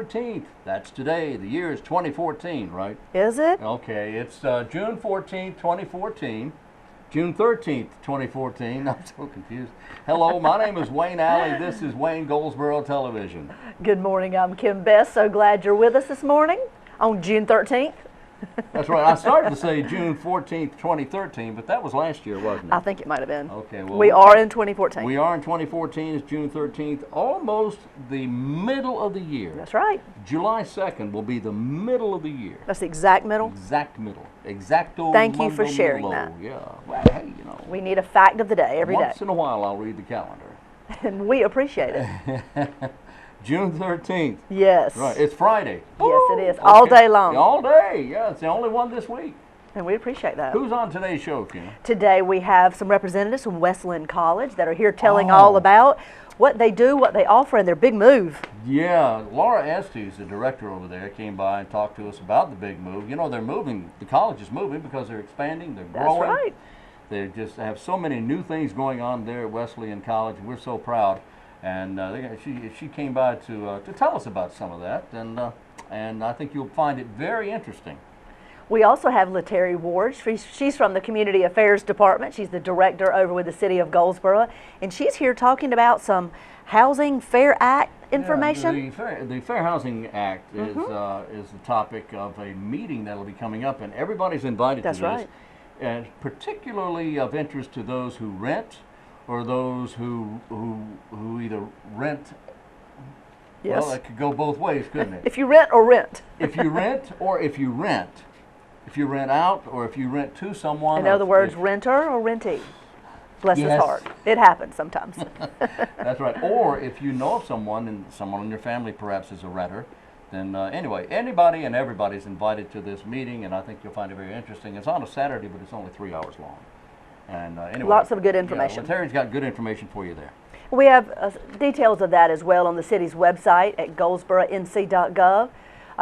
13th. That's today. The year is 2014, right? Is it? Okay, it's June 14th, 2014. June 13th, 2014. I'm so confused. Hello, my name is Wayne Alley. This is Wayne Goldsboro Television. Good morning. I'm Kim Best. So glad you're with us this morning on June 13th. That's right. I started to say June 14th, 2013, but that was last year, wasn't it? I think it might have been. Okay. Well, we are in 2014. We are in 2014. It's June 13th, almost the middle of the year. That's right. July 2nd will be the middle of the year. That's the exact middle? Exact middle. Exacto. Thank you for sharing that. Yeah. Well, hey, you know. We need a fact of the day every day. Once in a while, I'll read the calendar. And we appreciate it. June 13th. Yes. Right. It's Friday. Yes, it is. Okay. All day long. All day. Yeah, it's the only one this week. And we appreciate that. Who's on today's show, Kim? Today we have some representatives from Wesleyan College that are here telling all about what they do, what they offer, and their big move. Yeah, Laura Estes, the director over there, came by and talked to us about the big move. You know, they're moving. The college is moving because they're expanding. They're growing. That's right. They just have so many new things going on there at Wesleyan College, and we're so proud. And she came by to tell us about some of that, and I think you'll find it very interesting. We also have LATERRIE Ward. She's from the Community Affairs Department. She's the director over with the City of Goldsboro, and she's here talking about some Housing Fair Act information. Yeah, the Fair Housing Act is the topic of a meeting that will be coming up, and everybody's invited to this. That's right. And particularly of interest to those who rent, or those who either rent. Yes. Well, it could go both ways, couldn't it? If you rent or rent. If you rent or if you rent. If you rent out or if you rent to someone. In other words, renter or rentee. Bless his heart. It happens sometimes. That's right. Or if you know of someone, and someone in your family perhaps is a renter, then anyway, anybody and everybody's invited to this meeting, and I think you'll find it very interesting. It's on a Saturday, but it's only 3 hours long. And anyway, lots of good information. Yeah, LATERRIE's got good information for you there. We have details of that as well on the city's website at goldsboronc.gov.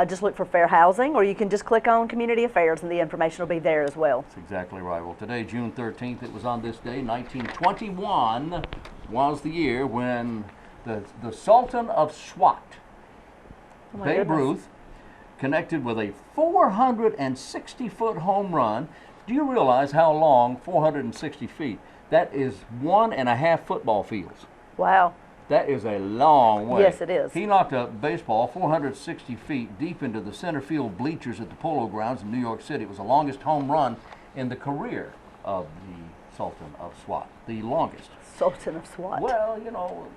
Just look for fair housing, or you can just click on Community Affairs and the information will be there as well. That's exactly right. Well, today, June 13th, it was on this day, 1921 was the year when the Sultan of Swat, Babe Ruth, connected with a 460-foot home run. Do you realize how long 460 feet? That is 1.5 football fields. Wow. That is a long way. Yes, it is. He knocked a baseball 460 feet deep into the center field bleachers at the Polo Grounds in New York City. It was the longest home run in the career of the Sultan of Swat. The longest. Sultan of Swat. Well, you know,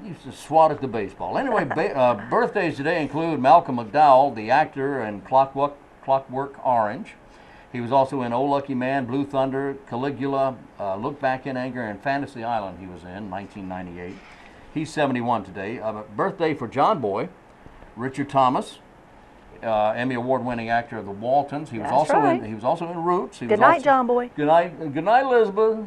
he used to swat at the baseball. Anyway, birthdays today include Malcolm McDowell, the actor in Clockwork Orange. He was also in Oh Lucky Man, Blue Thunder, Caligula, Look Back in Anger, and Fantasy Island he was in, 1998. He's 71 today. Birthday for John Boy, Richard Thomas, Emmy Award-winning actor of The Waltons. He was he was also in Roots. Good night, John Boy. Good night, Elizabeth.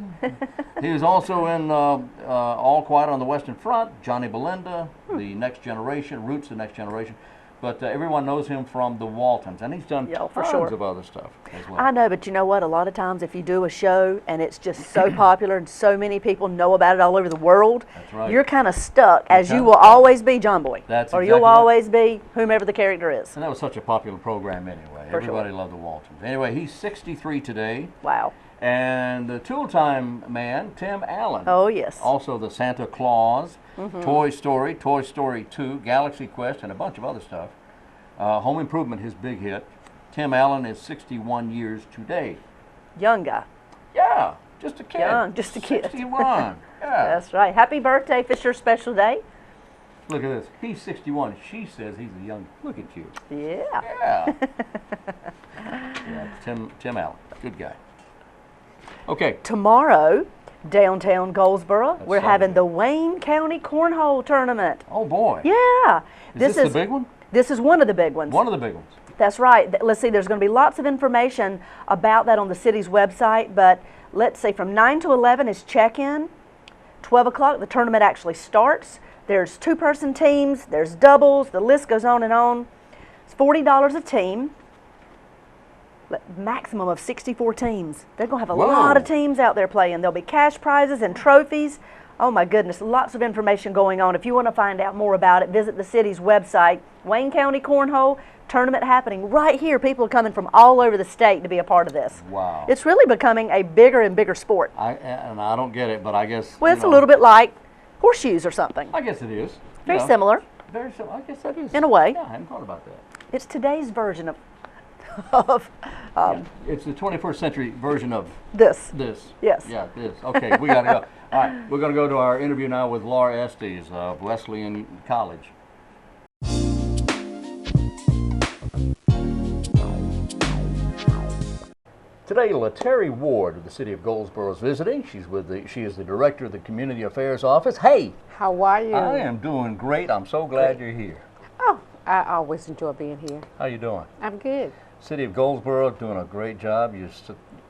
He was also in All Quiet on the Western Front, Johnny Belinda, The Next Generation, Roots, The Next Generation. But everyone knows him from The Waltons, and he's done tons of other stuff as well. I know, but you know what? A lot of times if you do a show and it's just so popular and so many people know about it all over the world, you're kind of stuck as you will always be John Boy. That's or you'll always be whomever the character is. And that was such a popular program anyway. Everybody loved The Waltons. Anyway, he's 63 today. Wow. And the Tool Time man, Tim Allen. Oh, yes. Also the Santa Claus, Toy Story, Toy Story 2, Galaxy Quest, and a bunch of other stuff. Home Improvement, his big hit. Tim Allen is 61 years today. Young guy. Yeah, just a kid. Young, just a kid. 61, yeah. That's right. Happy birthday if it's your special day. Look at this. He's 61. She says he's a young. Look at you. Yeah. Yeah. Yeah, Tim Allen, good guy. Okay. Tomorrow, downtown Goldsboro, we're having the Wayne County Cornhole Tournament. Oh, boy. Yeah. Is this the big one? This is one of the big ones. One of the big ones. That's right. Let's see, there's going to be lots of information about that on the city's website, but let's see, from 9 to 11 is check-in. 12 o'clock, the tournament actually starts. There's two-person teams, there's doubles, the list goes on and on. It's $40 a team. Maximum of 64 teams. They're going to have a lot of teams out there playing. There'll be cash prizes and trophies. Oh my goodness, lots of information going on. If you want to find out more about it, visit the city's website. Wayne County Cornhole Tournament happening right here. People are coming from all over the state to be a part of this. Wow. It's really becoming a bigger and bigger sport. And I don't get it, but I guess. Well, it's a little bit like horseshoes or something. I guess it is. Very similar. Very similar. I guess that is. In a way. Yeah, I hadn't thought about that. It's today's version of It's the 21st century version of this. this. Yes. Yeah, this. Okay, we got to go. All right, we're going to go to our interview now with Laura Estes of Wesleyan College. Today, LATERRIE Ward of the City of Goldsboro is visiting. She is the director of the Community Affairs Office. Hey! How are you? I am doing great. I'm so glad you're here. Oh, I always enjoy being here. How you doing? I'm good. City of Goldsboro doing a great job. You're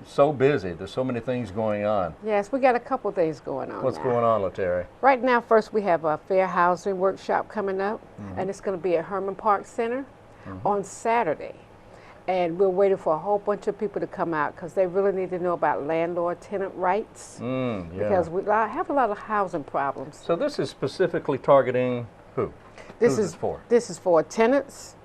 so busy. There's so many things going on. Yes, we got a couple things going on. What's now. going on, LATERRIE? Right now, first we have a fair housing workshop coming up, and it's going to be at Herman Park Center on Saturday. And we're waiting for a whole bunch of people to come out because they really need to know about landlord-tenant rights because we have a lot of housing problems. So this is specifically targeting who? This Who's is it for? This is for tenants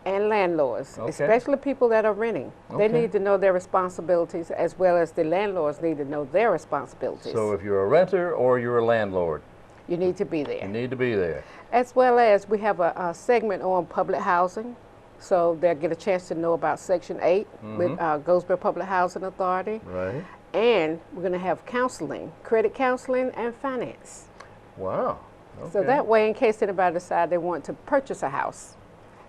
and landlords, Okay. especially people that are renting. They Okay. need to know their responsibilities as well as the landlords need to know their responsibilities. So if you're a renter or you're a landlord, You need to be there. you need to be there. As well as we have a segment on public housing, so they'll get a chance to know about Section 8 with Goldsboro Public Housing Authority. Right. And we're going to have counseling, credit counseling and finance. Wow. So Okay. that way, in case anybody decides they want to purchase a house,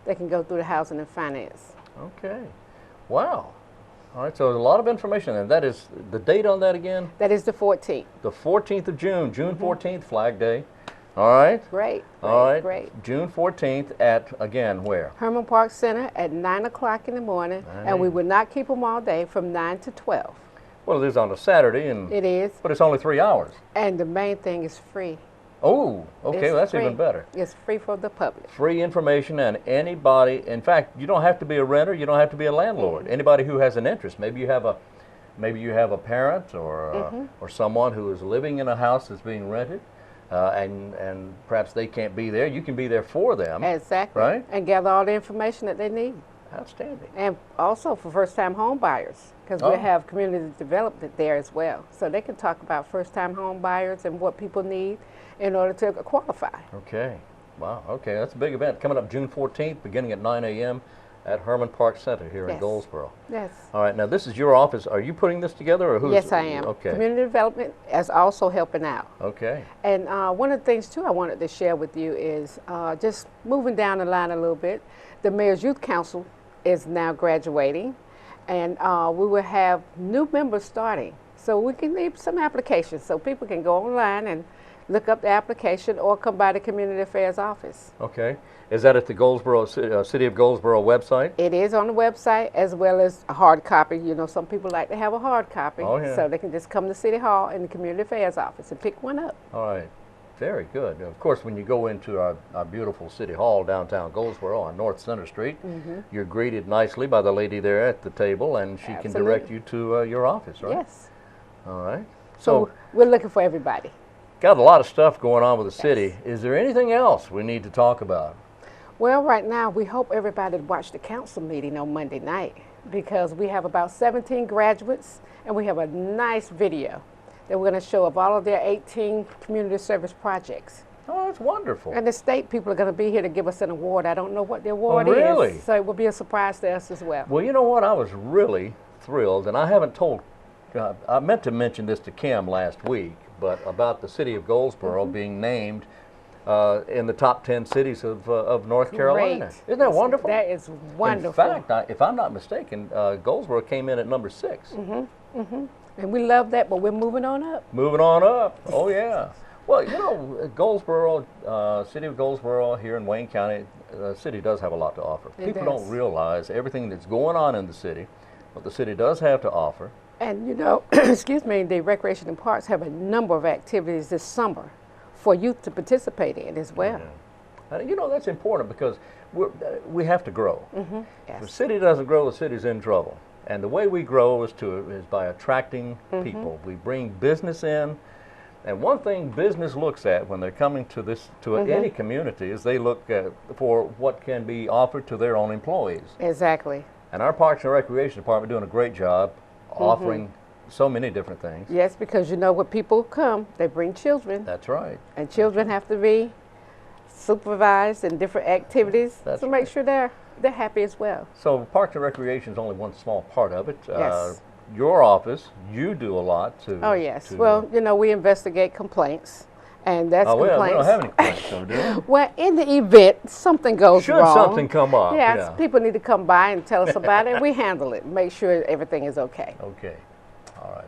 they can go through the housing and finance. Okay. Wow. All right, so there's a lot of information, and that is the date on that again? That is the 14th. The 14th of June, June 14th, Flag Day. All right. Great, All great, right. great. June 14th at, again, where? Herman Park Center at 9 o'clock in the morning, and we will not keep them all day from 9 to 12. Well, it is on a Saturday, and It is, but it's only 3 hours. and the main thing is free. Oh, okay, It's well, that's free. even better. It's free for the public. Free information, and anybody, in fact, you don't have to be a renter, you don't have to be a landlord. Anybody who has an interest, maybe you have a parent or someone who is living in a house that's being rented, and perhaps they can't be there. You can be there for them. Exactly. Right? And gather all the information that they need. Outstanding. And also for first-time home buyers, because Oh. we have community development there as well. So they can talk about first-time home buyers and what people need in order to qualify. Okay. Wow. Okay, that's a big event coming up June 14th, beginning at 9 a.m. at Herman Park Center here in Yes. Goldsboro. Yes. All right. Now, this is your office. Are you putting this together, or who's? Yes, I am. Okay. Community development is also helping out. Okay. And one of the things, too, I wanted to share with you is just moving down the line a little bit. The Mayor's Youth Council is now graduating, and we will have new members starting. So we can leave some applications so people can go online and look up the application or come by the Community Affairs office. Okay. Is that at the Goldsboro City of Goldsboro website? It is on the website as well as a hard copy. You know, some people like to have a hard copy. Oh, yeah. So they can just come to City Hall in the Community Affairs office and pick one up. All right. Very good. Of course, when you go into our beautiful City Hall downtown Goldsboro on North Center Street, you're greeted nicely by the lady there at the table, and she can direct you to your office, right? Yes. All right. So we're looking for everybody. Got a lot of stuff going on with the city. Is there anything else we need to talk about? Well, right now, we hope everybody watched the council meeting on Monday night because we have about 17 graduates, and we have a nice video that we're going to show of all of their 18 community service projects. Oh, that's wonderful. And the state people are going to be here to give us an award. I don't know what the award really? is, so it will be a surprise to us as well. Well, you know what? I was really thrilled, and I haven't told, I meant to mention this to Kim last week, but about the city of Goldsboro being named in the top 10 cities of North Carolina. Great. Isn't that wonderful? That is wonderful. In fact, if I'm not mistaken, Goldsboro came in at number 6. And we love that, but we're moving on up. Moving on up. Oh, yeah. Well, you know, Goldsboro, City of Goldsboro here in Wayne County, the city does have a lot to offer. It People does. don't realize everything that's going on in the city, what the city does have to offer. And you know, excuse me, the Recreation and Parks have a number of activities this summer for youth to participate in as well. And, you know, that's important because we have to grow. If the Yes. city doesn't grow, the city's in trouble. And the way we grow is by attracting people. We bring business in, And one thing business looks at when they're coming to any community is they look for what can be offered to their own employees. Exactly. And our Parks and Recreation Department doing a great job offering so many different things. Yes, because you know when people come, they bring children. That's right. And children have to be supervised in different activities That's to make sure they're happy as well. So Parks and Recreation is only one small part of it. Yes. Your office, you do a lot to. Oh yes. Well, you know, we investigate complaints, and that's complaints. We don't have any complaints, so do we? Well, in the event something goes Should wrong, something come up? yes, Yeah. people need to come by and tell us about it, and we handle it, make sure everything is okay. Okay. All right.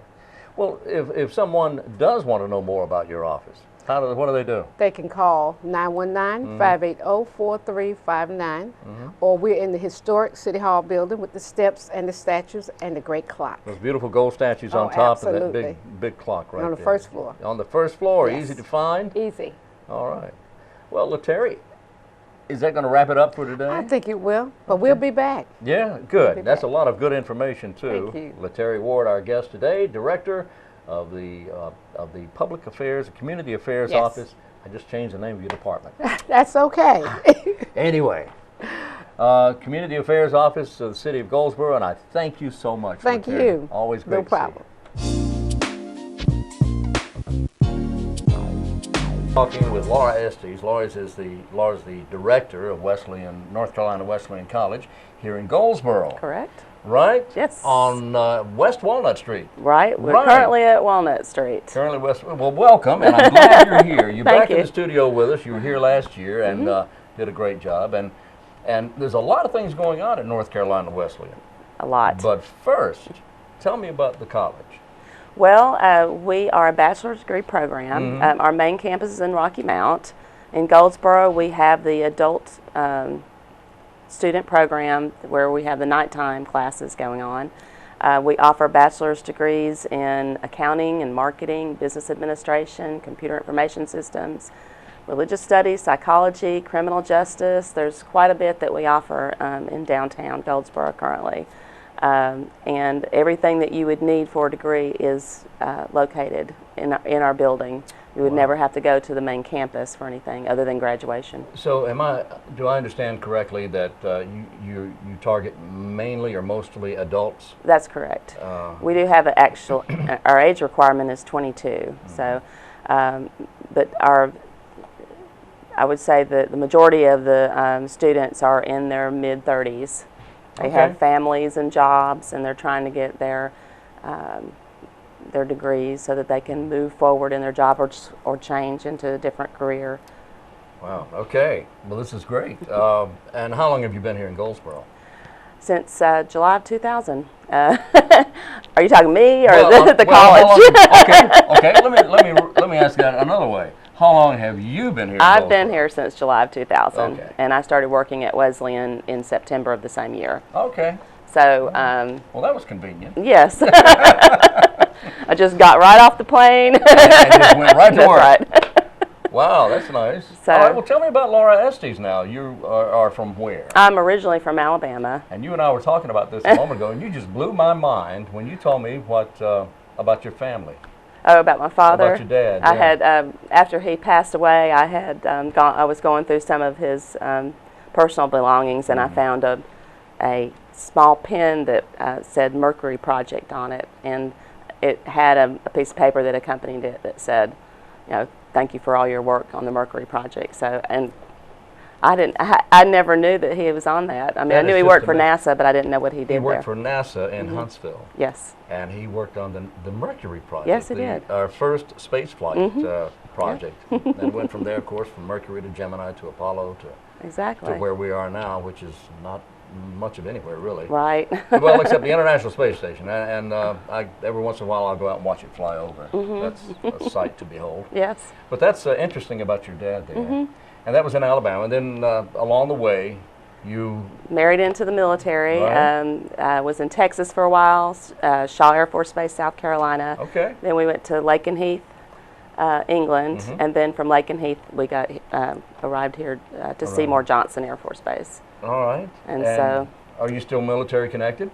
Well, if someone does want to know more about your office, what do they do? They can call 919-580-4359, or we're in the historic City Hall building with the steps and the statues and the great clock. Those beautiful gold statues on top of that big clock right there. On the first floor. On the first floor, Yes. easy to find? Easy. All right. Well, LATERRIE, is that going to wrap it up for today? I think it will, but we'll be back. Yeah, good. be That's back. a lot of good information, too. Thank you. LATERRIE Ward, our guest today, Director of the Public Affairs, Community Affairs Yes. Office. I just changed the name of your department. That's okay. Anyway, Community Affairs Office of the City of Goldsboro, and I thank you so much. Thank LATERRIE. you. Always great No to problem. see you. Talking with Laura Estes. Laura's the director of North Carolina Wesleyan College here in Goldsboro. Correct. Right? Yes. On West Walnut Street. Right. We're Right. currently at Walnut Street. Currently Well, welcome, and I'm glad you're here. You're Thank back in you. the studio with us. You were here last year and did a great job. And there's a lot of things going on at North Carolina Wesleyan. A lot. But first, tell me about the college. Well, we are a bachelor's degree program. Our main campus is in Rocky Mount. In Goldsboro, we have the adult student program where we have the nighttime classes going on. We offer bachelor's degrees in accounting and marketing, business administration, computer information systems, religious studies, psychology, criminal justice. There's quite a bit that we offer in downtown Goldsboro currently. And everything that you would need for a degree is located in our building. You would never have to go to the main campus for anything other than graduation. So do I understand correctly that you target mainly or mostly adults? That's correct. We do have our age requirement is 22. So, but I would say that the majority of the students are in their mid-30s. They have families and jobs, and they're trying to get their degrees so that they can move forward in their job or change into a different career. Wow. Okay. Well, this is great. And how long have you been here in Goldsboro? Since July of 2000. Are you talking me or the how college? long, okay. Let me ask that another way. How long have you been here? I've been here since July of 2000, Okay. and I started working at Wesleyan in September of the same year. Okay. So, Well, that was convenient. yes. I just got right off the plane. And just went right to That's work. right. Wow, that's nice. So- All right, well, tell me about Laura Estes now. You are from where? I'm originally from Alabama. And you and I were talking about this a moment ago, and you just blew my mind when you told me about your family. Oh, about my father? About your dad, I yeah. had, after he passed away, I had I was going through some of his personal belongings, and I found a small pen that said Mercury Project on it, and it had a piece of paper that accompanied it that said, you know, thank you for all your work on the Mercury Project. So, and I never knew that he was on that. I mean, I knew he worked for NASA, but I didn't know what he did there. He worked for NASA in Huntsville. Yes. And he worked on the Mercury Project. Yes, he did. Our first space flight project. And went from there, of course, from Mercury to Gemini to Apollo to Exactly. where we are now, which is not much of anywhere, really. Right. Well, except the International Space Station. And every once in a while I'll go out and watch it fly over. That's a sight to behold. Yes. But that's interesting about your dad there. And that was in Alabama. And then along the way, you... Married into the military. Right. Was in Texas for a while, Shaw Air Force Base, South Carolina. Okay. Then we went to Lakenheath, England, and then from Lakenheath we got arrived here to Seymour Johnson Air Force Base. All right. And so... Are you still military connected?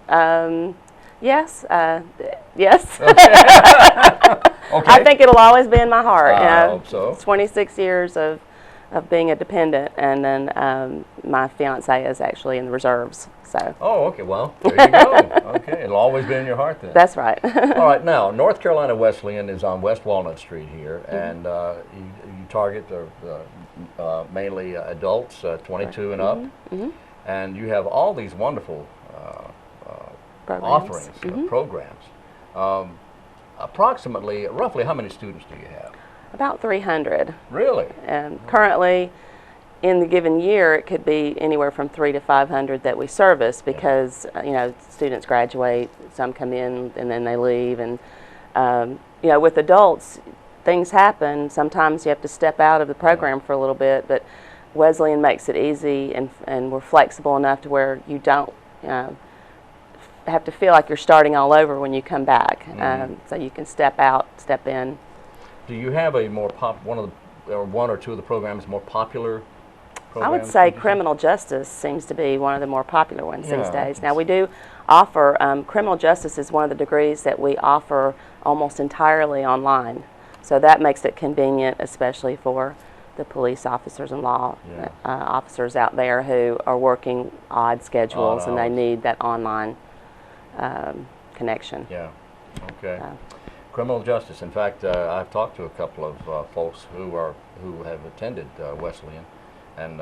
Yes, Yes. Okay. I think it'll always be in my heart. I hope so. 26 years of being a dependent, and then my fiance is actually in the reserves. So. Oh, okay. Well, there you go. Okay, it'll always be in your heart then. That's right. All right. Now, North Carolina Wesleyan is on West Walnut Street here, and you target mainly adults, 22 and up, and you have all these wonderful offerings, programs. Approximately, roughly, how many students do you have? About 300. Really? And currently, in the given year, it could be anywhere from 300 to 500 that we service because you know, students graduate, some come in and then they leave, and you know, with adults, things happen. Sometimes you have to step out of the program for a little bit, but Wesleyan makes it easy, and we're flexible enough to where you don't have to feel like you're starting all over when you come back. So you can step out, step in. Do you have a more one or two of the programs more popular programs? I would say criminal justice seems to be one of the more popular ones these days. Now we do offer, criminal justice is one of the degrees that we offer almost entirely online. So that makes it convenient, especially for the police officers and law officers out there who are working odd schedules and they need that online connection. Yeah, okay. Criminal justice. In fact, I've talked to a couple of folks who have attended Wesleyan, and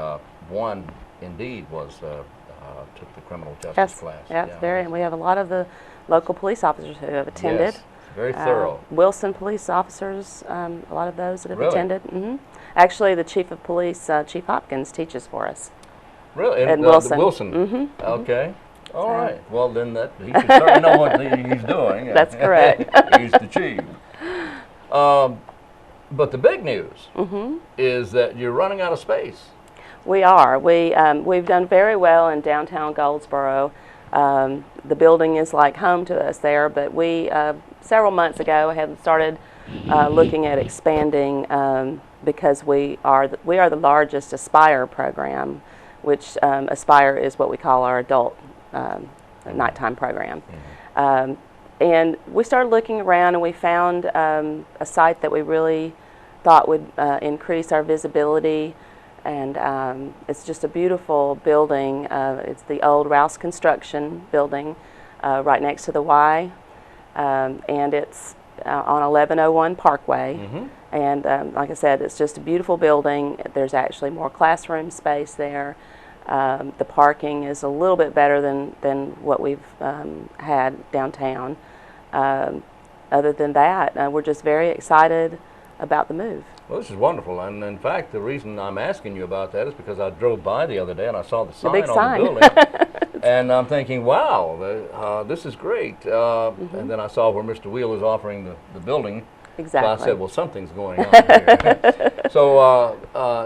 one indeed took the criminal justice class. Yes, very. And we have a lot of the local police officers who have attended. Yes, very thorough. Wilson police officers, a lot of those that have attended. Actually, the chief of police, Chief Hopkins, teaches for us. Really? And Wilson. The Wilson. Okay. All right. Well, then he should certainly know what he's doing. That's correct. He's the chief. But the big news is that you're running out of space. We are. We've done very well in downtown Goldsboro. The building is like home to us there, but we several months ago have started looking at expanding because we are the largest Aspire program, which Aspire is what we call our adult nighttime program. And we started looking around, and we found a site that we really thought would increase our visibility. And it's just a beautiful building. It's the old Rouse Construction building right next to the Y. And it's on 1101 Parkway. And like I said, it's just a beautiful building. There's actually more classroom space there. The parking is a little bit better than what we've had downtown. Other than that, we're just very excited about the move. Well, this is wonderful, and in fact, the reason I'm asking you about that is because I drove by the other day and I saw the sign big on sign. the building, and I'm thinking, wow, this is great. And then I saw where Mr. Wheel is offering the building. Exactly. So I said, well, something's going on here. So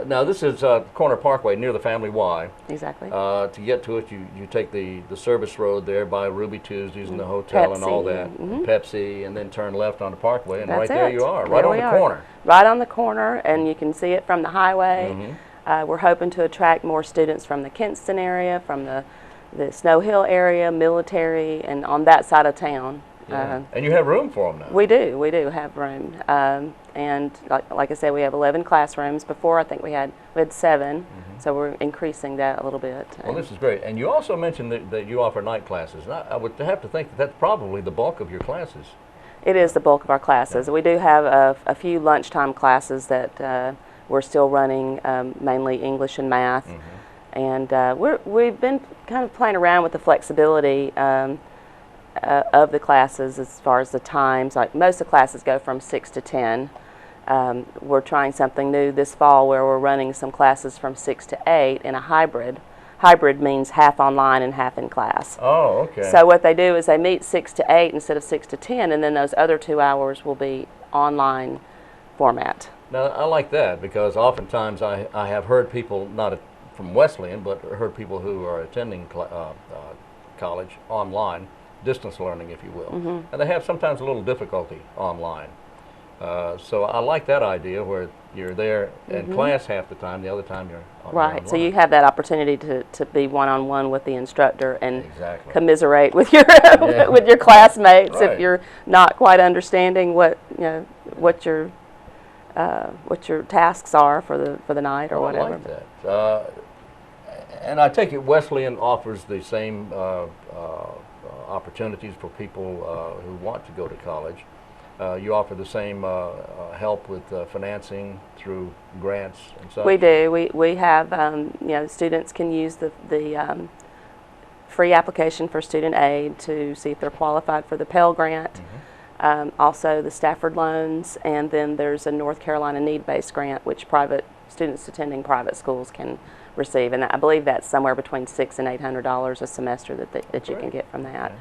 now this is Corner Parkway near the Family Y. Exactly. To get to it, you take the service road there by Ruby Tuesdays and the hotel and all that, Pepsi, and then turn left on the Parkway, and That's right there it. you are, There right on we the are. corner. Right on the corner, and you can see it from the highway. We're hoping to attract more students from the Kinston area, from the Snow Hill area, military, and on that side of town. And you have room for them now. We do have room. And like I said, we have 11 classrooms. Before, I think we had 7, so we're increasing that a little bit. Well, this is great. And you also mentioned that you offer night classes. And I would have to think that that's probably the bulk of your classes. It is the bulk of our classes. We do have a few lunchtime classes that we're still running, mainly English and math. And we've been kind of playing around with the flexibility of the classes as far as the times. Like most of the classes go from 6 to 10. We're trying something new this fall where we're running some classes from 6 to 8 in a hybrid. Hybrid means half online and half in class. Oh, okay. So what they do is they meet 6 to 8 instead of 6 to 10, and then those other 2 hours will be online format. Now, I like that because oftentimes I have heard people, not from Wesleyan, but heard people who are attending college online, distance learning, if you will, and they have sometimes a little difficulty online. So I like that idea where you're there in class half the time, the other time you're Right. So you have that opportunity to be one-on-one with the instructor and Exactly. commiserate with your with your classmates Right. if you're not quite understanding what what your tasks are for the night or Oh, whatever. I like that. And I take it Wesleyan offers the same opportunities for people who want to go to college. You offer the same help with financing through grants and such? We do. We have, students can use the free application for student aid to see if they're qualified for the Pell Grant. Also the Stafford loans, and then there's a North Carolina need-based grant which private students attending private schools can receive, and I believe that's somewhere between $600 and $800 a semester that you can get from that.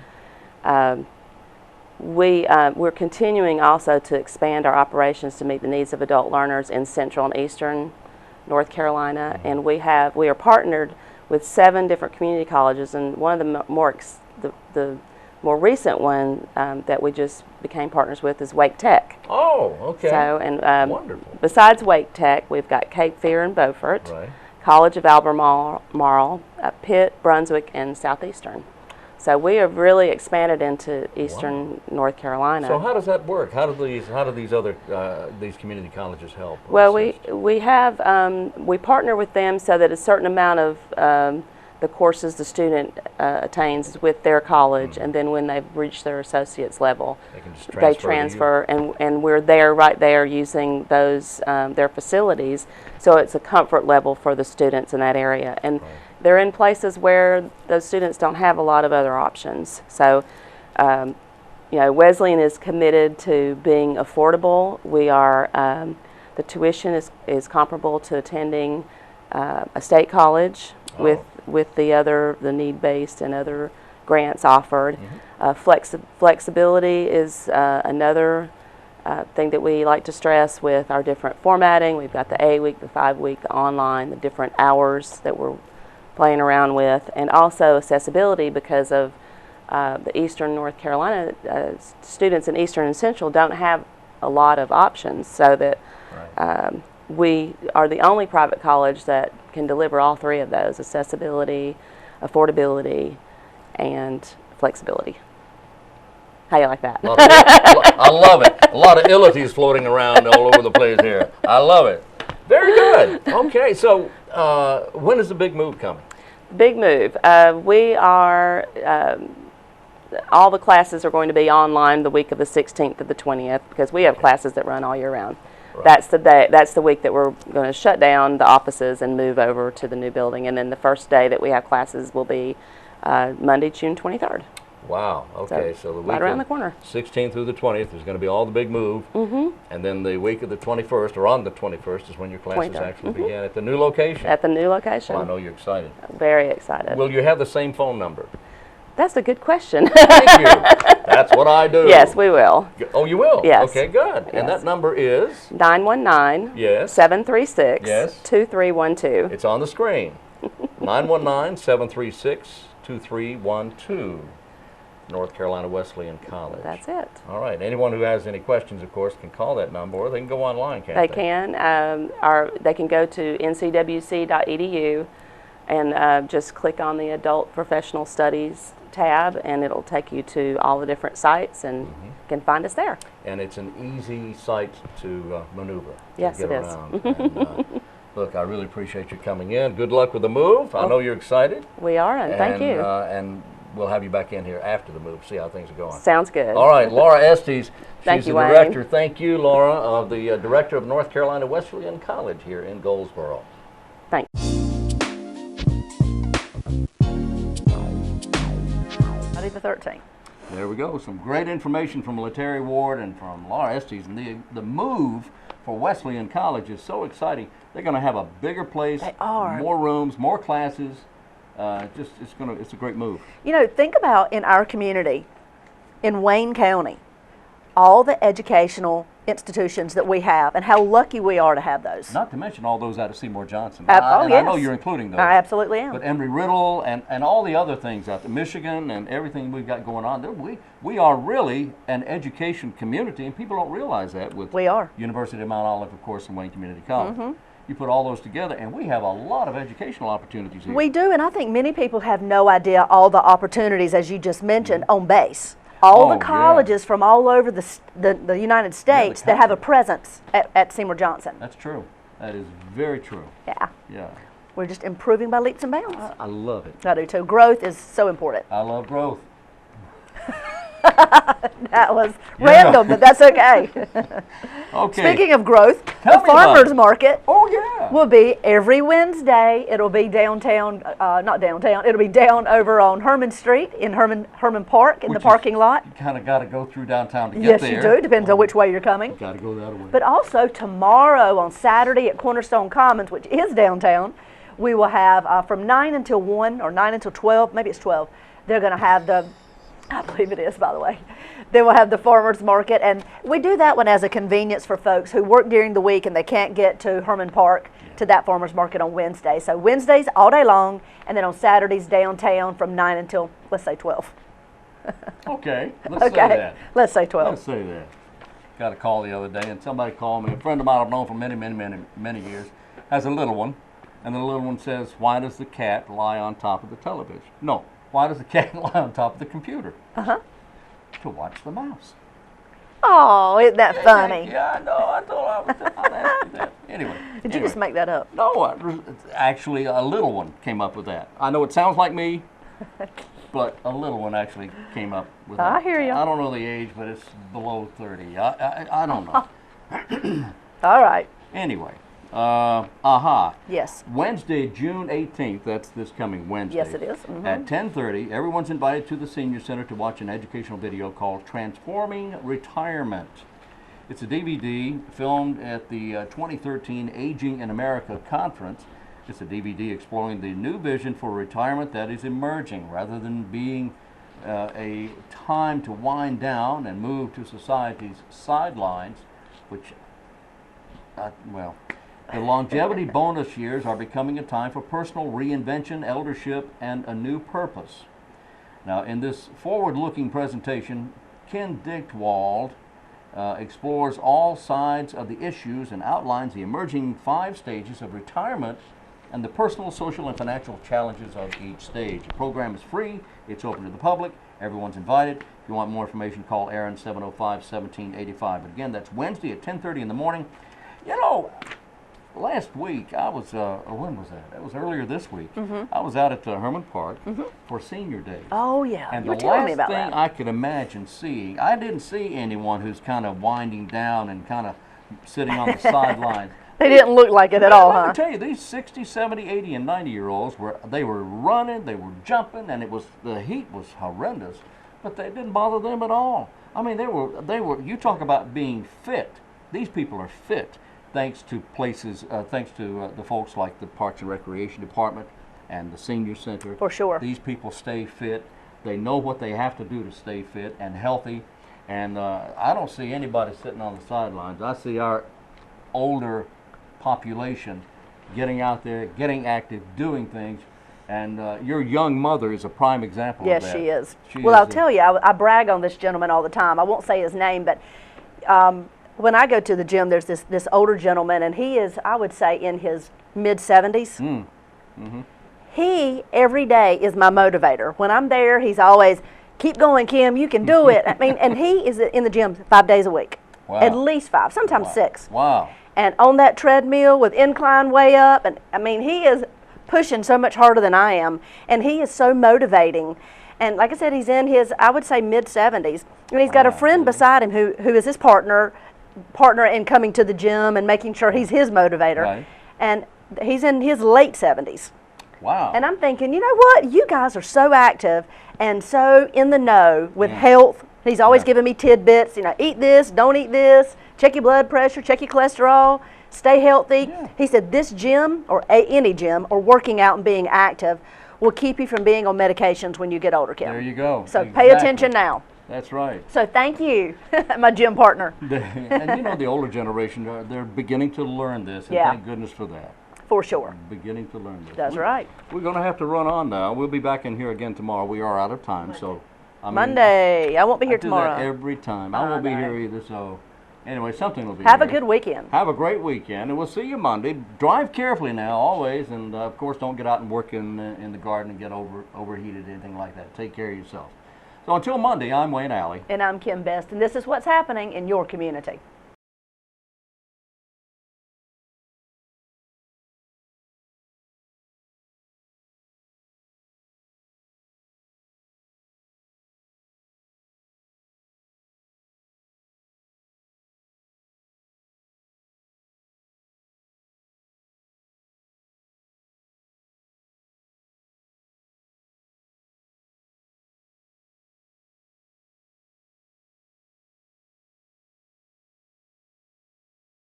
Okay. We're continuing also to expand our operations to meet the needs of adult learners in Central and Eastern North Carolina, and we are partnered with 7 different community colleges, and one of the more recent one that we just became partners with is Wake Tech. Oh, okay. So, and wonderful. besides Wake Tech, we've got Cape Fear and Beaufort, Right. College of Albemarle, Pitt, Brunswick, and Southeastern. So we have really expanded into Eastern North Carolina. So how does that work? How do these other these community colleges help? or Well, assist? we partner with them so that a certain amount of the courses the student attains is with their college, and then when they've reached their associate's level, They can just they transfer to you? transfer, and we're there right there using those their facilities, so it's a comfort level for the students in that area, and they're in places where those students don't have a lot of other options. So, Wesleyan is committed to being affordable. We are the tuition is comparable to attending a state college with the need-based and other grants offered. Flexibility is another thing that we like to stress with our different formatting. We've got the 8-week, the 5-week, the online, the different hours that we're playing around with, and also accessibility because of the Eastern North Carolina students in Eastern and Central don't have a lot of options, so that we are the only private college that can deliver all 3 of those: accessibility, affordability, and flexibility. How you like that? I love it. A lot of illities floating around all over the place here. I love it. Very good. Okay, so when is the big move coming? Big move. We are, all the classes are going to be online the week of the 16th to the 20th because we have classes that run all year round. Right. That's the day. That's the week that we're going to shut down the offices and move over to the new building. And then the first day that we have classes will be Monday, June 23rd. Wow. Okay, so the week right around of the corner. 16th through the 20th is going to be all the big move, and then the week of the 21st, or on the 21st, is when your classes 23rd. actually begin at the new location. At the new location. Well, I know you're excited. Very excited. Will you have the same phone number? That's a good question. Thank you. That's what I do. Yes, we will. Oh, you will? Yes. Okay, good. And that number is? 919 Yes. 736 Yes. 2312. It's on the screen. 919-736-2312. North Carolina Wesleyan College. That's it. All right. Anyone who has any questions, of course, can call that number, or they can go online, can't They they? can. They can go to ncwc.edu and just click on the Adult Professional Studies tab, and it'll take you to all the different sites, and you can find us there. And it's an easy site to maneuver. Yes, to get it is. around. And, look, I really appreciate you coming in. Good luck with the move. I know you're excited. We are, and thank you. And we'll have you back in here after the move, see how things are going. Sounds good. All right, Laura Estes. Thank She's you, the Wayne. director. Thank you, Laura, of the director of North Carolina Wesleyan College here in Goldsboro. Thanks. Friday the 13th. There we go. Some great information from LATERRIE Ward and from Laura Estes. And the move for Wesleyan College is so exciting. They're going to have a bigger place, They are. more rooms, more classes. It's a great move. You know, think about in our community, in Wayne County, all the educational institutions that we have and how lucky we are to have those. Not to mention all those out of Seymour Johnson. Oh, And I know yes. you're including those. I absolutely am. But Embry-Riddle and all the other things out there, Michigan and everything we've got going on, we are really an education community, and people don't realize that with We are. University of Mount Olive, of course, and Wayne Community College. You put all those together, and we have a lot of educational opportunities here. We do, and I think many people have no idea all the opportunities, as you just mentioned, on base. All Oh, the yeah. colleges from all over the United States that have a country. presence at Seymour Johnson. That's true. That is very true. Yeah, Yeah. we're just improving by leaps and bounds. I love it. I do too. Growth is so important. I love growth. That was random, but that's okay. Okay. Speaking of growth, Tell the me about farmers it. market Oh, yeah. will be every Wednesday. It'll be downtown, not downtown. It'll be down over on Herman Street in Herman Park in Which the is- parking lot. You kind of got to go through downtown to get Yes, there. you do. Depends on which way you're coming. Got to go that way. But also tomorrow on Saturday at Cornerstone Commons, which is downtown, we will have from 9 until 1 or 9 until 12, maybe it's 12, they're going to have I believe it is, by the way. Then we'll have the farmers market, and we do that one as a convenience for folks who work during the week and they can't get to Herman Park to that farmers market on Wednesday. So Wednesdays all day long, and then on Saturdays downtown from 9 until, let's say 12. Okay, let's say that. Let's say 12. Let's say that. Got a call the other day, and somebody called me. A friend of mine I've known for many years has a little one, and the little one says, "Why does the cat lie on top of the television?" No, why does the cat lie on top of the computer? To watch the mouse. Oh, isn't that funny? Yeah, I know. I thought I'd ask you that. Anyway. Did you just make that up? No, actually, a little one came up with that. I know it sounds like me, but a little one actually came up with that. I hear you. I don't know the age, but it's below 30. I don't know. All right. Anyway, Yes. Wednesday, June 18th, that's this coming Wednesday. Yes, it is. At 10:30, everyone's invited to the Senior Center to watch an educational video called Transforming Retirement. It's a DVD filmed at the 2013 Aging in America conference. It's a DVD exploring the new vision for retirement that is emerging, rather than being a time to wind down and move to society's sidelines, which, well, the longevity bonus years are becoming a time for personal reinvention, eldership, and a new purpose. Now, in this forward-looking presentation, Ken Dichtwald explores all sides of the issues and outlines the emerging 5 stages of retirement and the personal, social, and financial challenges of each stage. The program is free. It's open to the public. Everyone's invited. If you want more information, call Aaron 705-1785. But again, that's Wednesday at 10:30 in the morning. You know, last week I was, when was that? That was earlier this week. I was out at Herman Park for Senior Days. Oh, yeah. And You were the telling last me about thing that. I could imagine seeing, I didn't see anyone who's kind of winding down and kind of sitting on the sideline. They didn't look like it at all, Let huh? me tell you, these 60, 70, 80, and 90-year-olds they were running, they were jumping, and the heat was horrendous, but they didn't bother them at all. I mean, they were. You talk about being fit. These people are fit, thanks to places, thanks to the folks like the Parks and Recreation Department and the Senior Center. For sure. These people stay fit. They know what they have to do to stay fit and healthy. And I don't see anybody sitting on the sidelines. I see our older population getting out there, getting active, doing things. And your young mother is a prime example Yes, of that. she is. She Well, is I'll tell you, I brag on this gentleman all the time. I won't say his name, but when I go to the gym, there's this older gentleman, and he is, I would say, in his mid-70s. He, every day, is my motivator. When I'm there, he's always, keep going, Kim, you can do it. I mean, and he is in the gym 5 days a week. Wow. At least 5, sometimes 6. Wow. And on that treadmill with incline way up, and I mean, he is pushing so much harder than I am, and he is so motivating. And like I said, he's in his, I would say, mid-70s, and he's got a friend beside him who is his partner in coming to the gym and making sure he's his motivator. Right. And he's in his late 70s. Wow. And I'm thinking, you know what? You guys are so active and so in the know with health. He's always giving me tidbits, you know, eat this, don't eat this, check your blood pressure, check your cholesterol, stay healthy. Yeah. He said this gym, or any gym, or working out and being active will keep you from being on medications when you get older, Kim. There you go. So pay Exactly. attention now. That's right. So thank you, my gym partner, And you know, the older generation, they're beginning to learn this, and Yeah. thank goodness for that. for sure. Beginning to learn this. That's right. We're going to have to run on now. We'll be back in here again tomorrow. We are out of time, so. I mean, Monday. I won't be I here do tomorrow. that every time. I won't be know. here either, so. Anyway, something will be Have a here. good weekend. Have a great weekend, and we'll see you Monday. Drive carefully now, always, and of course, don't get out and work in the garden and get overheated, anything like that. Take care of yourself. So until Monday, I'm Wayne Alley. And I'm Kim Best, and this is what's happening in your community.